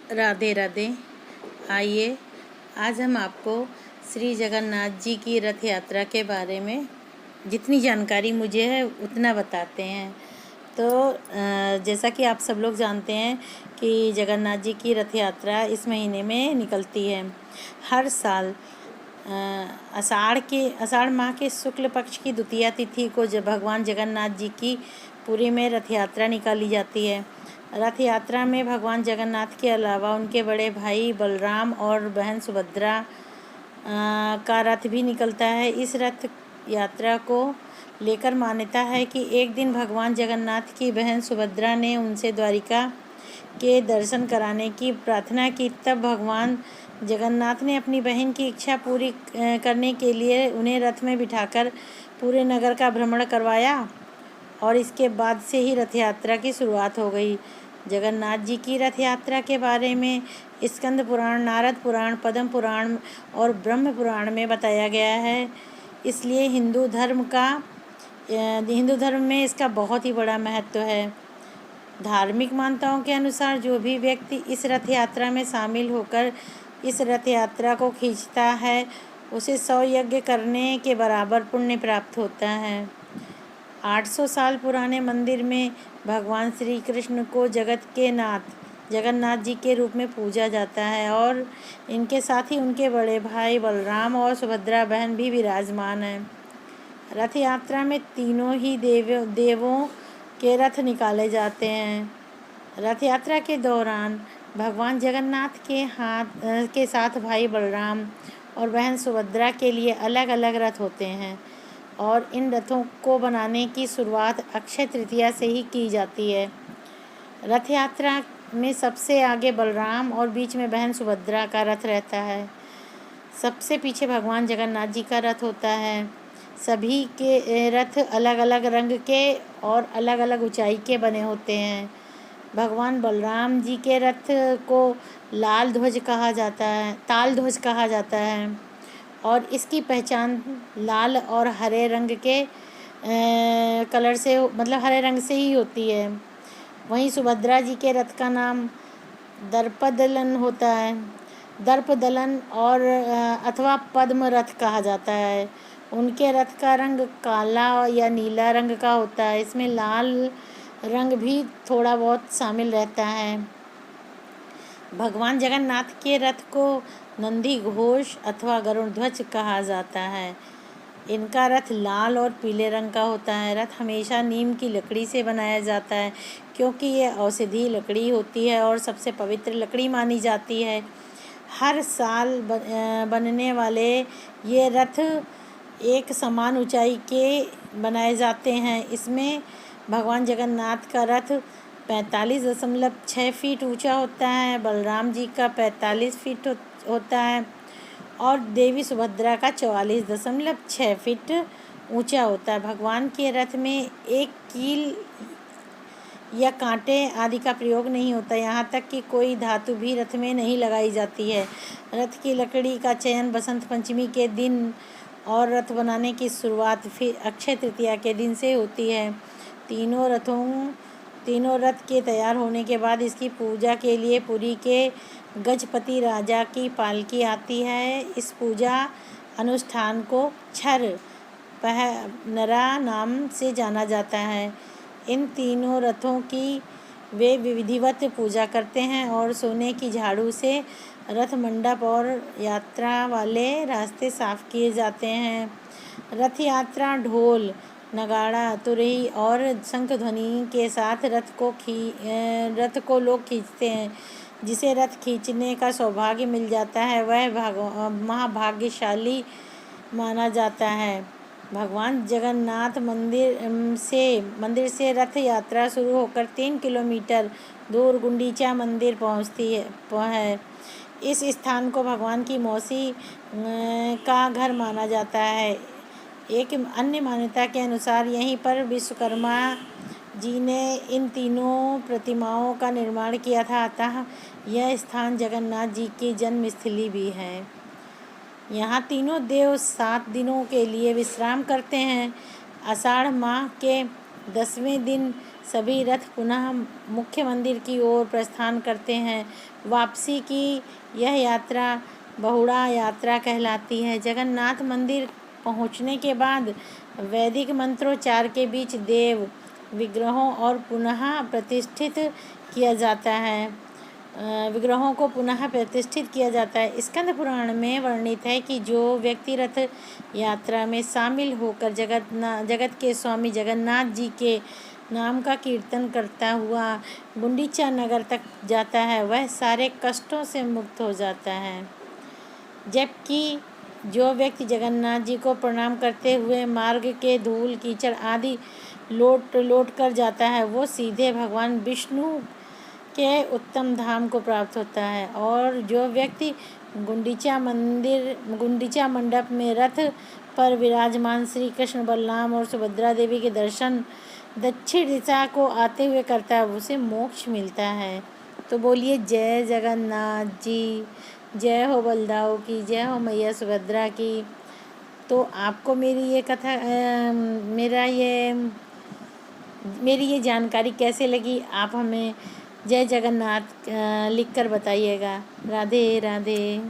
राधे राधे। आइए आज हम आपको श्री जगन्नाथ जी की रथ यात्रा के बारे में जितनी जानकारी मुझे है उतना बताते हैं। तो जैसा कि आप सब लोग जानते हैं कि जगन्नाथ जी की रथ यात्रा इस महीने में निकलती है। हर साल आषाढ़ माह के शुक्ल पक्ष की द्वितीया तिथि को जब भगवान जगन्नाथ जी की पुरी में रथ यात्रा निकाली जाती है। रथ यात्रा में भगवान जगन्नाथ के अलावा उनके बड़े भाई बलराम और बहन सुभद्रा का रथ भी निकलता है। इस रथ यात्रा को लेकर मान्यता है कि एक दिन भगवान जगन्नाथ की बहन सुभद्रा ने उनसे द्वारिका के दर्शन कराने की प्रार्थना की। तब भगवान जगन्नाथ ने अपनी बहन की इच्छा पूरी करने के लिए उन्हें रथ में बिठाकर पूरे नगर का भ्रमण करवाया और इसके बाद से ही रथ यात्रा की शुरुआत हो गई। जगन्नाथ जी की रथ यात्रा के बारे में स्कंद पुराण, नारद पुराण, पद्म पुराण और ब्रह्म पुराण में बताया गया है। इसलिए हिंदू धर्म में इसका बहुत ही बड़ा महत्व है। धार्मिक मान्यताओं के अनुसार जो भी व्यक्ति इस रथ यात्रा में शामिल होकर इस रथ यात्रा को खींचता है उसे 100 यज्ञ करने के बराबर पुण्य प्राप्त होता है। 800 साल पुराने मंदिर में भगवान श्री कृष्ण को जगत के नाथ जगन्नाथ जी के रूप में पूजा जाता है और इनके साथ ही उनके बड़े भाई बलराम और सुभद्रा बहन भी विराजमान हैं। रथ यात्रा में तीनों ही देवों के रथ निकाले जाते हैं। रथ यात्रा के दौरान भगवान जगन्नाथ के साथ भाई बलराम और बहन सुभद्रा के लिए अलग अलग रथ होते हैं और इन रथों को बनाने की शुरुआत अक्षय तृतीया से ही की जाती है। रथ यात्रा में सबसे आगे बलराम और बीच में बहन सुभद्रा का रथ रहता है। सबसे पीछे भगवान जगन्नाथ जी का रथ होता है। सभी के रथ अलग अलग रंग के और अलग अलग ऊंचाई के बने होते हैं। भगवान बलराम जी के रथ को ताल ध्वज कहा जाता है और इसकी पहचान लाल और हरे रंग के कलर से मतलब हरे रंग से ही होती है। वहीं सुभद्रा जी के रथ का नाम दर्पदलन होता है। दर्पदलन और अथवा पद्म रथ कहा जाता है। उनके रथ का रंग काला या नीला रंग का होता है। इसमें लाल रंग भी थोड़ा बहुत शामिल रहता है। भगवान जगन्नाथ के रथ को नंदी घोष अथवा गरुड़ ध्वज कहा जाता है। इनका रथ लाल और पीले रंग का होता है। रथ हमेशा नीम की लकड़ी से बनाया जाता है क्योंकि ये औषधीय लकड़ी होती है और सबसे पवित्र लकड़ी मानी जाती है। हर साल बनने वाले ये रथ एक समान ऊंचाई के बनाए जाते हैं। इसमें भगवान जगन्नाथ का रथ 45.6 फीट ऊंचा होता है, बलराम जी का 45 फीट होता है और देवी सुभद्रा का 44.6 फीट ऊंचा होता है। भगवान के रथ में एक कील या कांटे आदि का प्रयोग नहीं होता। यहाँ तक कि कोई धातु भी रथ में नहीं लगाई जाती है। रथ की लकड़ी का चयन बसंत पंचमी के दिन और रथ बनाने की शुरुआत फिर अक्षय तृतीया के दिन से होती है। तीनों रथ के तैयार होने के बाद इसकी पूजा के लिए पुरी के गजपति राजा की पालकी आती है। इस पूजा अनुष्ठान को छर पहनरा नाम से जाना जाता है। इन तीनों रथों की वे विधिवत पूजा करते हैं और सोने की झाड़ू से रथ मंडप और यात्रा वाले रास्ते साफ किए जाते हैं। रथ यात्रा ढोल, नगाड़ा, तुरही और शंख ध्वनि के साथ रथ को लोग खींचते हैं। जिसे रथ खींचने का सौभाग्य मिल जाता है वह महाभाग्यशाली माना जाता है। भगवान जगन्नाथ मंदिर से रथ यात्रा शुरू होकर 3 किलोमीटर दूर गुंडीचा मंदिर पहुंचती है। इस स्थान को भगवान की मौसी का घर माना जाता है। एक अन्य मान्यता के अनुसार यहीं पर विश्वकर्मा जी ने इन तीनों प्रतिमाओं का निर्माण किया था, अतः यह स्थान जगन्नाथ जी की जन्मस्थली भी है। यहाँ तीनों देव 7 दिनों के लिए विश्राम करते हैं। आषाढ़ माह के 10वें दिन सभी रथ पुनः मुख्य मंदिर की ओर प्रस्थान करते हैं। वापसी की यह यात्रा बहुड़ा यात्रा कहलाती है। जगन्नाथ मंदिर पहुंचने के बाद वैदिक मंत्रोच्चार के बीच देव विग्रहों और पुनः प्रतिष्ठित किया जाता है विग्रहों को पुनः प्रतिष्ठित किया जाता है। स्कंद पुराण में वर्णित है कि जो व्यक्ति रथ यात्रा में शामिल होकर जगत के स्वामी जगन्नाथ जी के नाम का कीर्तन करता हुआ गुंडीचा नगर तक जाता है, वह सारे कष्टों से मुक्त हो जाता है। जबकि जो व्यक्ति जगन्नाथ जी को प्रणाम करते हुए मार्ग के धूल कीचड़ आदि लौट कर जाता है, वो सीधे भगवान विष्णु के उत्तम धाम को प्राप्त होता है। और जो व्यक्ति गुंडीचा मंडप में रथ पर विराजमान श्री कृष्ण, बलराम और सुभद्रा देवी के दर्शन दक्षिण दिशा को आते हुए करता है, उसे मोक्ष मिलता है। तो बोलिए जय जगन्नाथ जी, जय हो बलदाऊ की, जय हो मैया सुभद्रा की। तो आपको मेरी ये कथा मेरी ये जानकारी कैसे लगी, आप हमें जय जगन्नाथ लिख कर बताइएगा। राधे राधे।